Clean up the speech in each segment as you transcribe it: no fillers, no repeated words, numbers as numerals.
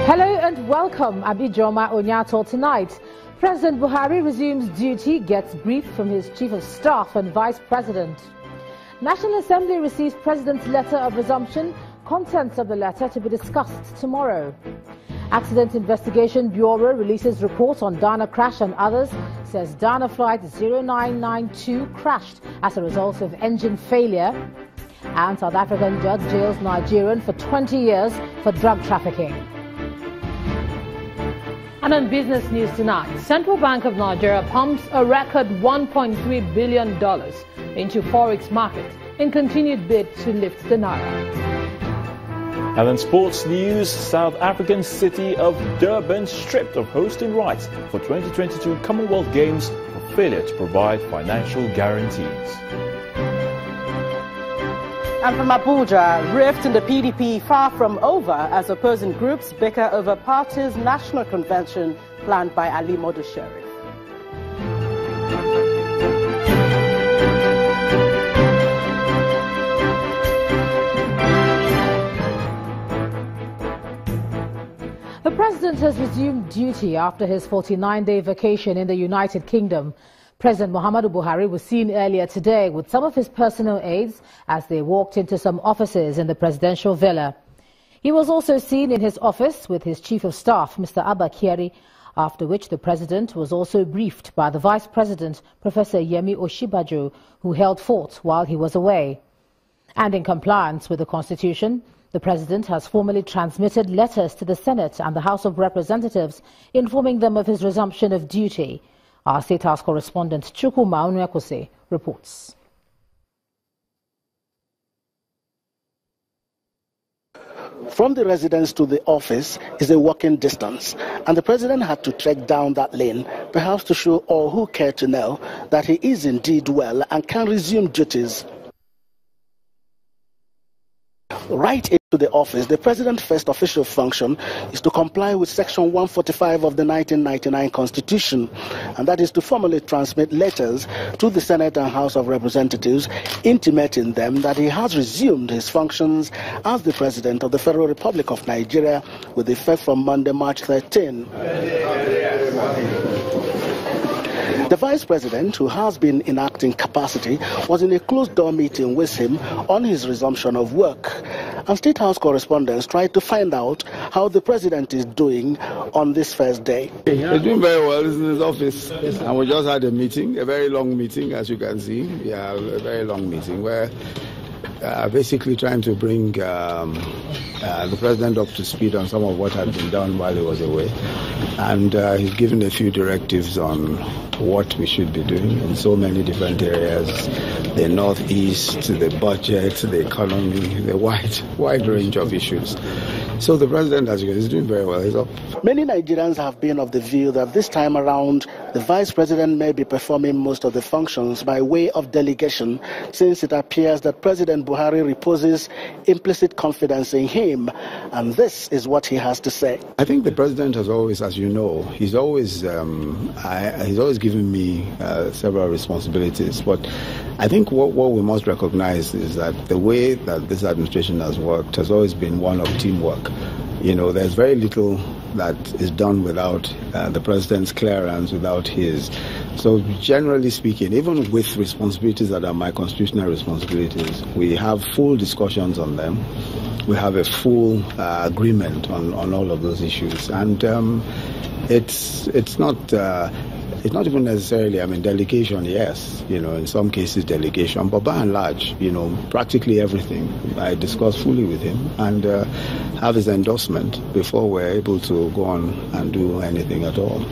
Hello and welcome. I'm Ijoma Onyato. Tonight, President Buhari resumes duty, gets brief from his Chief of Staff and Vice President. National Assembly receives President's letter of resumption, contents of the letter to be discussed tomorrow. Accident Investigation Bureau releases report on Dana crash and others, says Dana flight 0992 crashed as a result of engine failure. And South African judge jails Nigerian for 20 years for drug trafficking. And on business news tonight, Central Bank of Nigeria pumps a record $1.3 billion into forex market in continued bid to lift the naira. And in sports news, South African city of Durban stripped of hosting rights for 2022 Commonwealth Games for failure to provide financial guarantees. And from Abuja, rift in the PDP far from over as opposing groups bicker over party's national convention planned by Ali Modu Sheriff. The president has resumed duty after his 49-day vacation in the United Kingdom. President Muhammadu Buhari was seen earlier today with some of his personal aides as they walked into some offices in the presidential villa. He was also seen in his office with his Chief of Staff, Mr. Abba Kyari, after which the president was also briefed by the Vice President, Professor Yemi Oshibajo, who held fort while he was away. And in compliance with the Constitution, the president has formally transmitted letters to the Senate and the House of Representatives informing them of his resumption of duty. Our State House correspondent Chukuma Onwekose reports. From the residence to the office is a walking distance, and the president had to trek down that lane, perhaps to show all who care to know that he is indeed well and can resume duties. Right into the office, the president's first official function is to comply with Section 145 of the 1999 Constitution, and that is to formally transmit letters to the Senate and House of Representatives intimating them that he has resumed his functions as the President of the Federal Republic of Nigeria with effect from Monday, March 13. The Vice President, who has been in acting capacity, was in a closed-door meeting with him on his resumption of work. And State House correspondents tried to find out how the President is doing on this first day. He's doing very well. He's in his office. And we just had a meeting, a very long meeting, as you can see. Yeah, a very long meeting where basically trying to bring the President up to speed on some of what had been done while he was away. And he's given a few directives on what we should be doing in so many different areas, the Northeast, the budget, the economy, the wide range of issues. So the President, as you can see, is doing very well. He's up. Many Nigerians have been of the view that this time around, the Vice President may be performing most of the functions by way of delegation, since it appears that President Buhari reposes implicit confidence in him. And this is what he has to say. I think the President has always, as you know, he's always given me several responsibilities. But I think what we must recognize is that the way that this administration has worked has always been one of teamwork. You know, there's very little that is done without the President's clearance, without his. So generally speaking, even with responsibilities that are my constitutional responsibilities, we have full discussions on them. We have a full agreement on all of those issues. And it's not even necessarily, delegation, yes, in some cases delegation, but by and large, practically everything I discuss fully with him and have his endorsement before we're able to go on and do anything at all.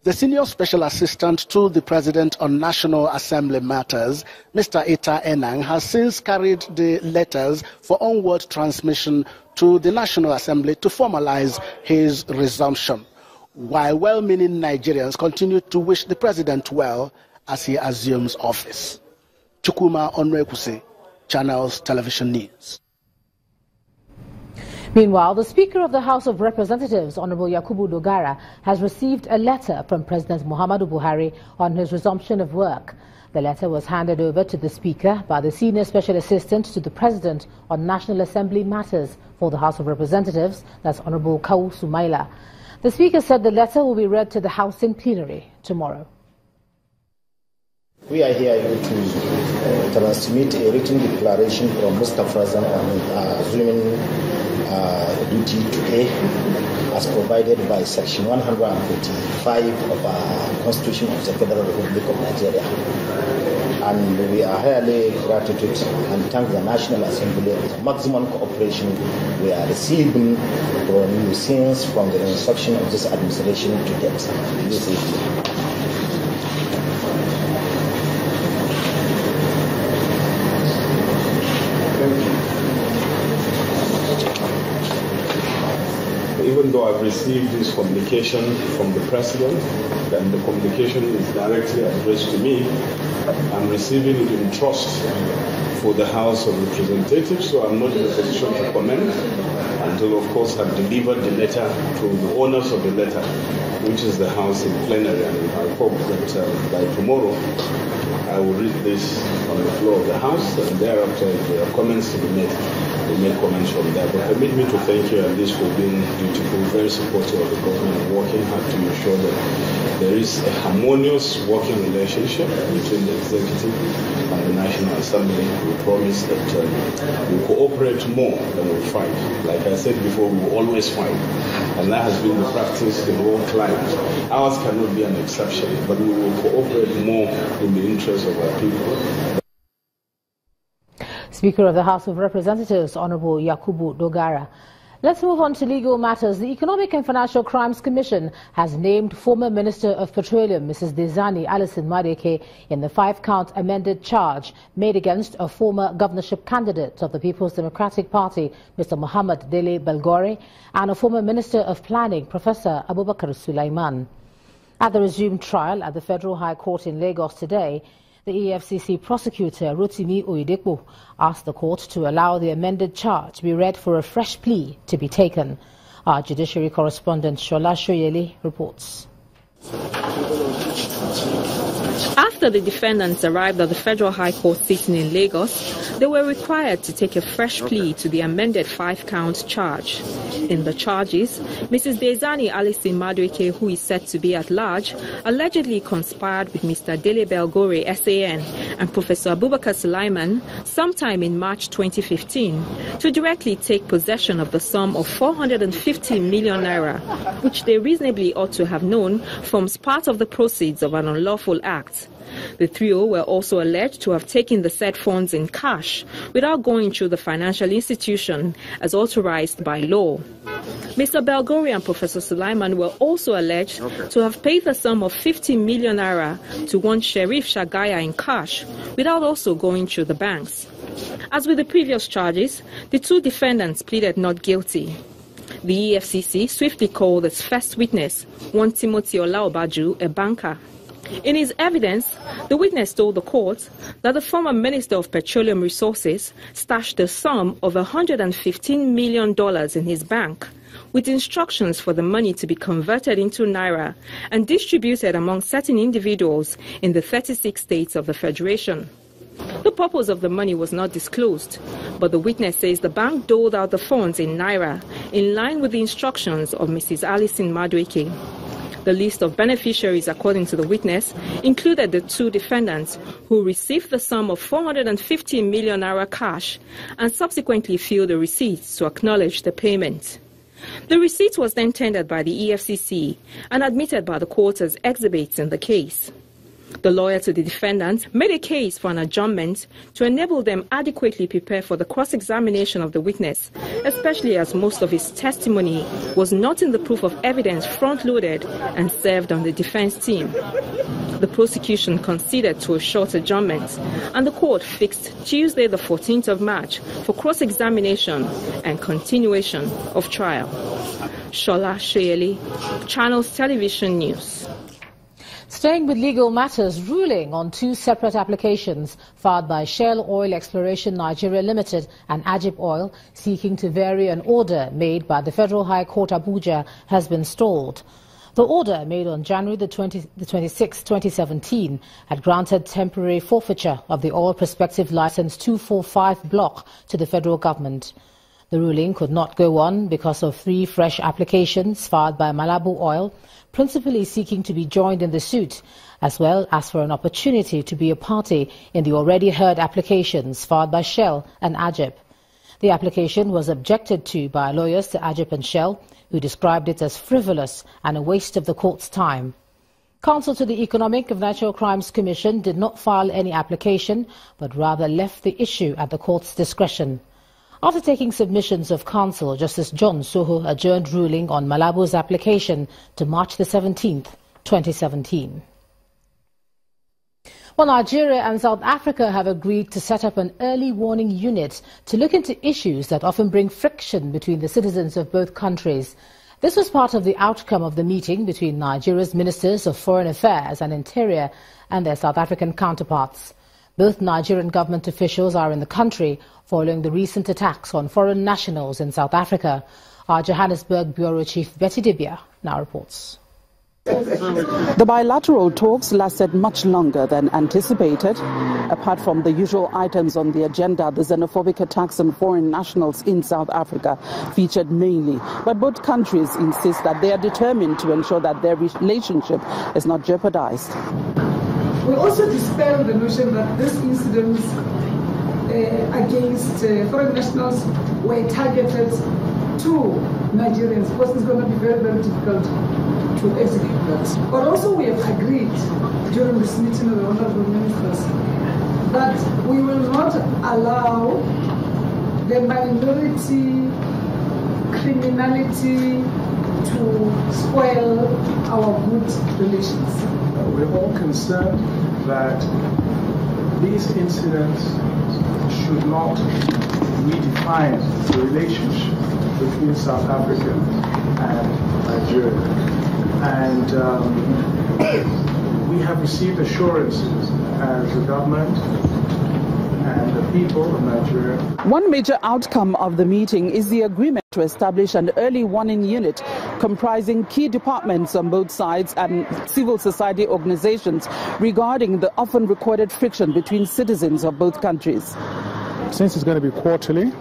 The Senior Special Assistant to the President on National Assembly Matters, Mr. Ita Enang, has since carried the letters for onward transmission to the National Assembly to formalize his resumption, while well-meaning Nigerians continue to wish the President well as he assumes office. Chukuma Onwekuse, Channels Television News. Meanwhile, the Speaker of the House of Representatives, Honorable Yakubu Dogara, has received a letter from President Muhammadu Buhari on his resumption of work. The letter was handed over to the Speaker by the Senior Special Assistant to the President on National Assembly Matters for the House of Representatives, that's Honorable Kawu Sumaila. The Speaker said the letter will be read to the House in plenary tomorrow. We are here to transmit a written declaration from Mr. President on assuming duty today as provided by Section 145 of our Constitution of the Federal Republic of Nigeria. And we are highly grateful and thank the National Assembly for the maximum cooperation we are receiving from you since from the instruction of this administration to date. Even though I've received this communication from the President, and the communication is directly addressed to me, I'm receiving it in trust for the House of Representatives, so I'm not in a position to comment until, of course, I've delivered the letter to the owners of the letter, which is the House in plenary. And I hope that by tomorrow I will read this on the floor of the House, and thereafter, if there are comments to be made, we make comments from there. But permit me to thank you at least for being dutiful, very supportive of the government, and working hard to ensure that there is a harmonious working relationship between the executive and the National Assembly. We promise that we cooperate more than we fight. Like I said before, we will always fight, and that has been the practice in all climes. Ours cannot be an exception, but we will cooperate more in the interest of our people. Speaker of the House of Representatives, Honorable Yakubu Dogara. Let's move on to legal matters. The Economic and Financial Crimes Commission has named former Minister of Petroleum, Mrs. Dezani Alison Madeke, in the 5-count amended charge made against a former governorship candidate of the People's Democratic Party, Mr. Muhammad Dele Belgore, and a former Minister of Planning, Professor Abubakar Sulaiman. At the resumed trial at the Federal High Court in Lagos today, the EFCC prosecutor, Rotimi Oyedepo, asked the court to allow the amended charge to be read for a fresh plea to be taken. Our judiciary correspondent, Shola Shoyele, reports. After the defendants arrived at the Federal High Court sitting in Lagos, they were required to take a fresh plea to the amended 5-count charge. In the charges, Mrs. Dezani Alison Madeke, who is said to be at large, allegedly conspired with Mr. Dele Belgore SAN and Professor Abubakar Sulaiman sometime in March 2015 to directly take possession of the sum of 450 million naira, which they reasonably ought to have known forms part of the proceeds of an unlawful act. The trio were also alleged to have taken the said funds in cash without going through the financial institution as authorized by law. Mr. Belgore and Professor Sulaiman were also alleged to have paid the sum of 50 million naira to one Sheriff Shagaya in cash without also going through the banks. As with the previous charges, the two defendants pleaded not guilty. The EFCC swiftly called its first witness, one Timothy Olaobaju, a banker. In his evidence, the witness told the court that the former Minister of Petroleum Resources stashed a sum of $115 million in his bank, with instructions for the money to be converted into naira and distributed among certain individuals in the 36 states of the Federation. The purpose of the money was not disclosed, but the witness says the bank doled out the funds in naira in line with the instructions of Mrs. Alison Madeke. The list of beneficiaries, according to the witness, included the two defendants who received the sum of 450 million naira cash and subsequently filled the receipts to acknowledge the payment. The receipt was then tendered by the EFCC and admitted by the court as exhibits in the case. The lawyer to the defendants made a case for an adjournment to enable them adequately prepare for the cross-examination of the witness, especially as most of his testimony was not in the proof of evidence front-loaded and served on the defense team. The prosecution conceded to a short adjournment, and the court fixed Tuesday the 14th of March for cross-examination and continuation of trial. Shola Shoyele, Channels Television News. Staying with legal matters, ruling on two separate applications filed by Shell Oil Exploration Nigeria Limited and Ajib Oil seeking to vary an order made by the Federal High Court Abuja has been stalled. The order, made on January the 26, 2017, had granted temporary forfeiture of the Oil Prospective License 245 block to the federal government. The ruling could not go on because of three fresh applications filed by Malabu Oil, principally seeking to be joined in the suit, as well as for an opportunity to be a party in the already heard applications filed by Shell and Ajib. The application was objected to by lawyers to Ajib and Shell, who described it as frivolous and a waste of the court's time. Counsel to the Economic and Natural Crimes Commission did not file any application, but rather left the issue at the court's discretion. After taking submissions of counsel, Justice John Soho adjourned ruling on Malabu's application to March the 17th, 2017. Well, Nigeria and South Africa have agreed to set up an early warning unit to look into issues that often bring friction between the citizens of both countries. This was part of the outcome of the meeting between Nigeria's Ministers of Foreign Affairs and Interior and their South African counterparts. Both Nigerian government officials are in the country following the recent attacks on foreign nationals in South Africa. Our Johannesburg Bureau Chief Betty Dibia now reports. The bilateral talks lasted much longer than anticipated. Apart from the usual items on the agenda, the xenophobic attacks on foreign nationals in South Africa featured mainly. But both countries insist that they are determined to ensure that their relationship is not jeopardized. We also dispel the notion that these incidents against foreign nationals were targeted to Nigerians, because it's going to be very, very difficult to execute that. But also we have agreed during this meeting of the Honourable Ministers that we will not allow the minority criminality to spoil our good relations. We're all concerned that these incidents should not redefine the relationship between South Africa and Nigeria. And we have received assurances as the government and the people of Nigeria. One major outcome of the meeting is the agreement to establish an early warning unit comprising key departments on both sides and civil society organizations regarding the often recorded friction between citizens of both countries. Since it's going to be quarterly,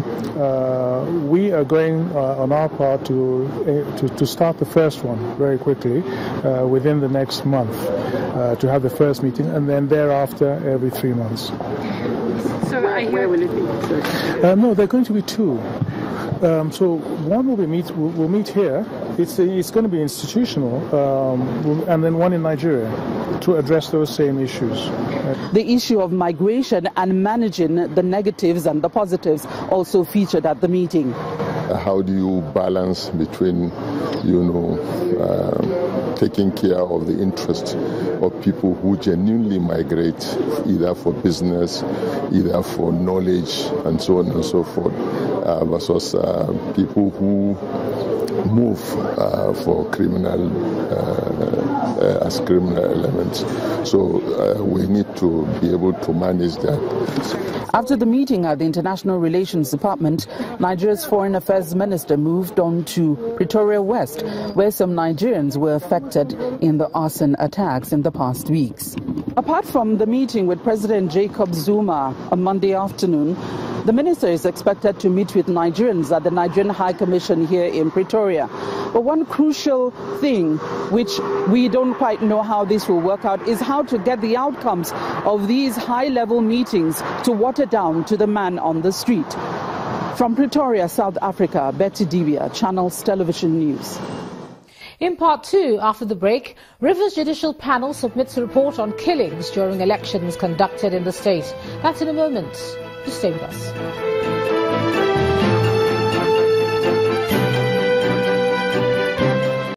we are going on our part to start the first one very quickly within the next month to have the first meeting, and then thereafter every 3 months. So where will it be? No, there are going to be two. So one will meet here. It's going to be institutional, and then one in Nigeria to address those same issues. The issue of migration and managing the negatives and the positives also featured at the meeting. How do you balance between, taking care of the interests of people who genuinely migrate, either for business, either for knowledge, and so on and so forth, versus people who move for criminal as criminal elements. So we need to be able to manage that. After the meeting at the International Relations Department, Nigeria's Foreign Affairs Minister moved on to Pretoria West, where some Nigerians were affected in the arson attacks in the past weeks. Apart from the meeting with President Jacob Zuma on Monday afternoon, the minister is expected to meet with Nigerians at the Nigerian High Commission here in Pretoria. But one crucial thing, which we don't quite know how this will work out, is how to get the outcomes of these high-level meetings to water down to the man on the street. From Pretoria, South Africa, Betty Dibia, Channels Television News. In part two, after the break, Rivers Judicial Panel submits a report on killings during elections conducted in the state. That's in a moment. Just stay with us.